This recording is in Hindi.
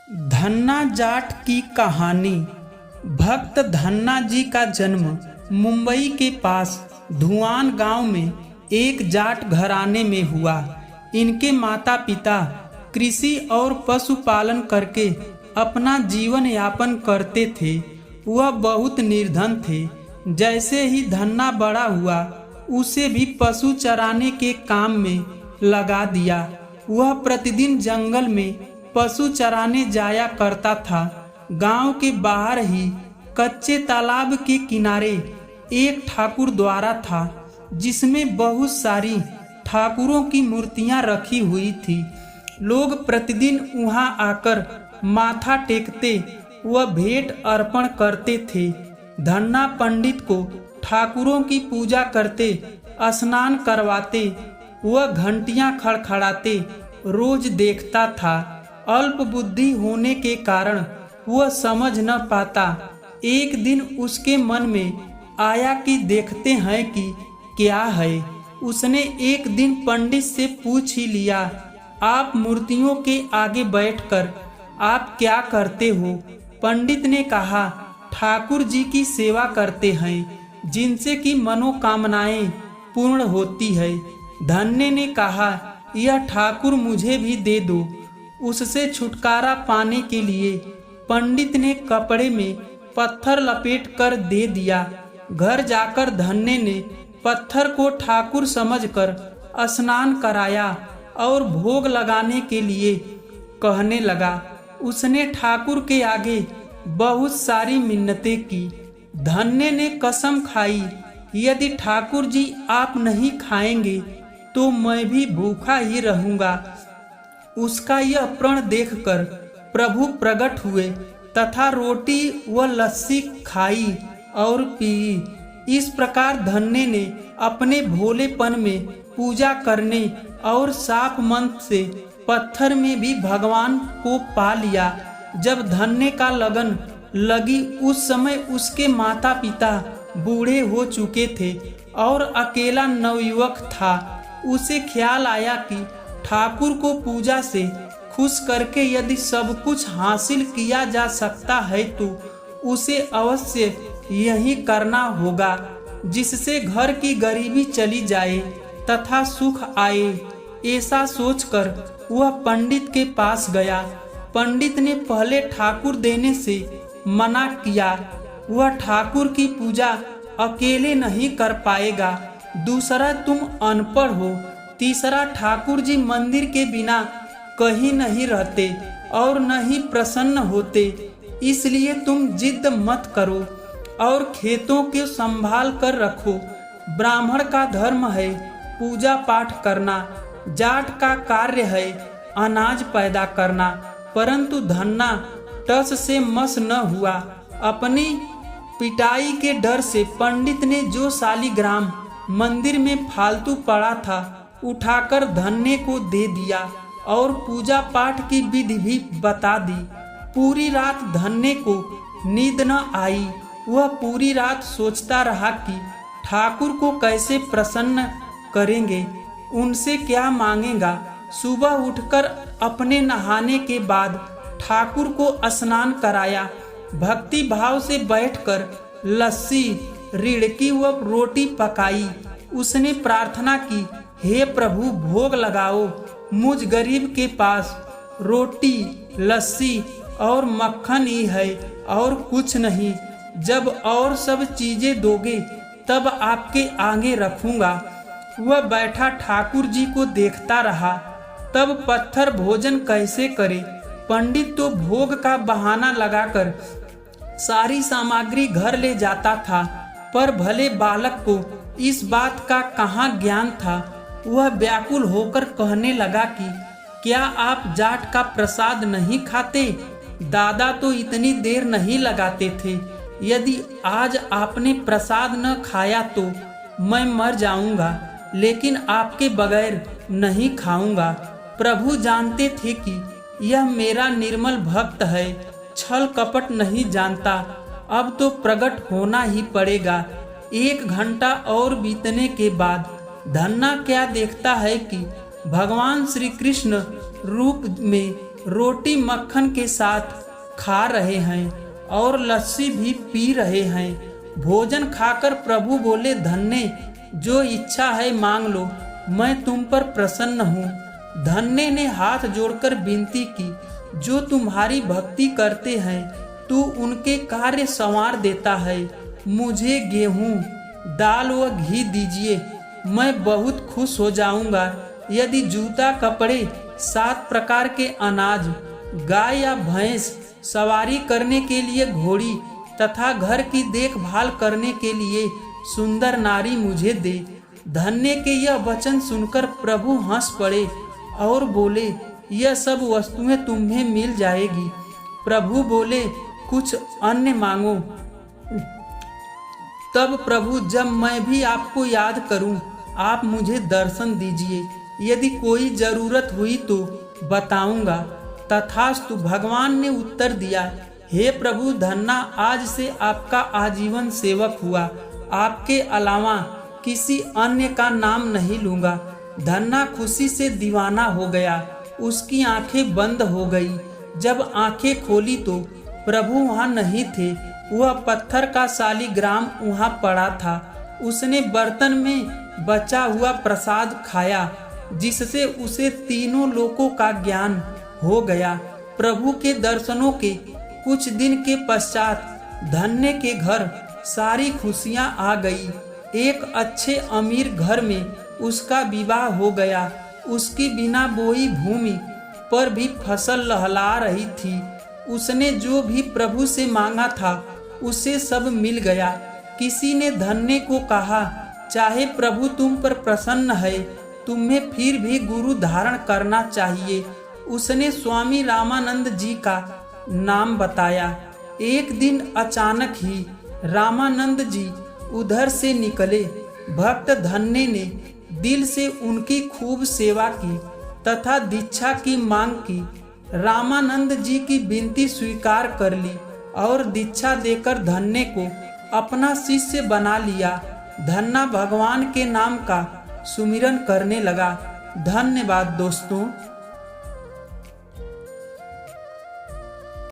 धन्ना जाट की कहानी। भक्त धन्ना जी का जन्म मुंबई के पास धुआन गांव में एक जाट घराने में हुआ। इनके माता पिता कृषि और पशुपालन करके अपना जीवन यापन करते थे। वह बहुत निर्धन थे। जैसे ही धन्ना बड़ा हुआ उसे भी पशु चराने के काम में लगा दिया। वह प्रतिदिन जंगल में पशु चराने जाया करता था। गांव के बाहर ही कच्चे तालाब के किनारे एक ठाकुर द्वारा था, जिसमें बहुत सारी ठाकुरों की मूर्तियां रखी हुई थी। लोग प्रतिदिन वहां आकर माथा टेकते व भेंट अर्पण करते थे। धन्ना पंडित को ठाकुरों की पूजा करते, स्नान करवाते व घंटियां खड़खड़ाते रोज देखता था। अल्प बुद्धि होने के कारण वह समझ न पाता। एक दिन उसके मन में आया कि देखते हैं कि क्या है। उसने एक दिन पंडित से पूछ ही लिया, आप मूर्तियों के आगे बैठकर आप क्या करते हो? पंडित ने कहा, ठाकुर जी की सेवा करते हैं, जिनसे कि मनोकामनाएं पूर्ण होती है। धन्य ने कहा, यह ठाकुर मुझे भी दे दो। उससे छुटकारा पाने के लिए पंडित ने कपड़े में पत्थर लपेट कर दे दिया। घर जाकर धन्य ने पत्थर को ठाकुर समझकर स्नान कराया और भोग लगाने के लिए कहने लगा। उसने ठाकुर के आगे बहुत सारी मिन्नतें की। धन्य ने कसम खाई, यदि ठाकुर जी आप नहीं खाएंगे तो मैं भी भूखा ही रहूंगा। उसका यह प्रण देखकर प्रभु प्रकट हुए तथा रोटी व लस्सी खाई और पी। इस प्रकार धन्य ने अपने भोलेपन में पूजा करने और साफ मन से पत्थर में भी भगवान को पा लिया। जब धन्य का लगन लगी उस समय उसके माता पिता बूढ़े हो चुके थे और अकेला नवयुवक था। उसे ख्याल आया कि ठाकुर को पूजा से खुश करके यदि सब कुछ हासिल किया जा सकता है तो उसे अवश्य यही करना होगा, जिससे घर की गरीबी चली जाए तथा सुख आए। ऐसा सोचकर वह पंडित के पास गया। पंडित ने पहले ठाकुर देने से मना किया। वह ठाकुर की पूजा अकेले नहीं कर पाएगा। दूसरा, तुम अनपढ़ हो। तीसरा, ठाकुर जी मंदिर के बिना कहीं नहीं रहते और न ही प्रसन्न होते, इसलिए तुम जिद मत करो और खेतों के संभाल कर रखो। ब्राह्मण का धर्म है पूजा पाठ करना, जाट का कार्य है अनाज पैदा करना। परंतु धन्ना टस से मस न हुआ। अपनी पिटाई के डर से पंडित ने जो शालिग्राम मंदिर में फालतू पड़ा था उठाकर धन्य को दे दिया और पूजा पाठ की विधि भी बता दी। पूरी रात धन्य को नींद न आई। वह पूरी रात सोचता रहा कि ठाकुर को कैसे प्रसन्न करेंगे, उनसे क्या मांगेगा। सुबह उठकर अपने नहाने के बाद ठाकुर को स्नान कराया। भक्ति भाव से बैठकर लस्सी, रिड़की व रोटी पकाई। उसने प्रार्थना की, हे प्रभु भोग लगाओ। मुझ गरीब के पास रोटी, लस्सी और मक्खन ही है और कुछ नहीं। जब और सब चीजें दोगे तब आपके आगे रखूंगा। वह बैठा ठाकुर जी को देखता रहा। तब पत्थर भोजन कैसे करे। पंडित तो भोग का बहाना लगाकर सारी सामग्री घर ले जाता था, पर भले बालक को इस बात का कहाँ ज्ञान था। वह व्याकुल होकर कहने लगा कि क्या आप जाट का प्रसाद नहीं खाते? दादा तो इतनी देर नहीं लगाते थे। यदि आज आपने प्रसाद न खाया तो मैं मर जाऊंगा, लेकिन आपके बगैर नहीं खाऊंगा। प्रभु जानते थे कि यह मेरा निर्मल भक्त है, छल कपट नहीं जानता। अब तो प्रकट होना ही पड़ेगा। 1 घंटा और बीतने के बाद धन्ना क्या देखता है कि भगवान श्री कृष्ण रूप में रोटी मक्खन के साथ खा रहे हैं और लस्सी भी पी रहे हैं। भोजन खाकर प्रभु बोले, धन्य, जो इच्छा है मांग लो, मैं तुम पर प्रसन्न हूँ। धन्य ने हाथ जोड़कर विनती की, जो तुम्हारी भक्ति करते हैं तू उनके कार्य संवार देता है। मुझे गेहूँ, दाल व घी दीजिए, मैं बहुत खुश हो जाऊंगा। यदि जूता, कपड़े, 7 प्रकार के अनाज, गाय या भैंस, सवारी करने के लिए घोड़ी तथा घर की देखभाल करने के लिए सुंदर नारी मुझे दे। धन्य के यह वचन सुनकर प्रभु हंस पड़े और बोले, यह सब वस्तुएं तुम्हें मिल जाएगी। प्रभु बोले, कुछ अन्य मांगो। तब प्रभु, जब मैं भी आपको याद करूं, आप मुझे दर्शन दीजिए। यदि कोई जरूरत हुई तो बताऊंगा। तथास्तु, भगवान ने उत्तर दिया, हे प्रभु, धन्ना आज से आपका आजीवन सेवक हुआ। आपके अलावा किसी अन्य का नाम नहीं लूंगा। धन्ना खुशी से दीवाना हो गया। उसकी आंखें बंद हो गई। जब आंखें खोली तो प्रभु वहां नहीं थे। वह पत्थर का शालिग्राम वहां पड़ा था। उसने बर्तन में बचा हुआ प्रसाद खाया, जिससे उसे तीनों लोकों का ज्ञान हो गया। प्रभु के दर्शनों के कुछ दिन के पश्चात धन्य के घर सारी खुशियां आ गई। एक अच्छे अमीर घर में उसका विवाह हो गया। उसकी बिना बोई भूमि पर भी फसल लहला रही थी। उसने जो भी प्रभु से मांगा था उसे सब मिल गया। किसी ने धन्य को कहा, चाहे प्रभु तुम पर प्रसन्न है, तुम्हें फिर भी गुरु धारण करना चाहिए। उसने स्वामी रामानंद जी का नाम बताया। एक दिन अचानक ही रामानंद जी उधर से निकले। भक्त धन्य ने दिल से उनकी खूब सेवा की तथा दीक्षा की मांग की। रामानंद जी की विनती स्वीकार कर ली और दीक्षा देकर धन्य को अपना शिष्य बना लिया। धन्ना भगवान के नाम का सुमिरन करने लगा। धन्यवाद दोस्तों।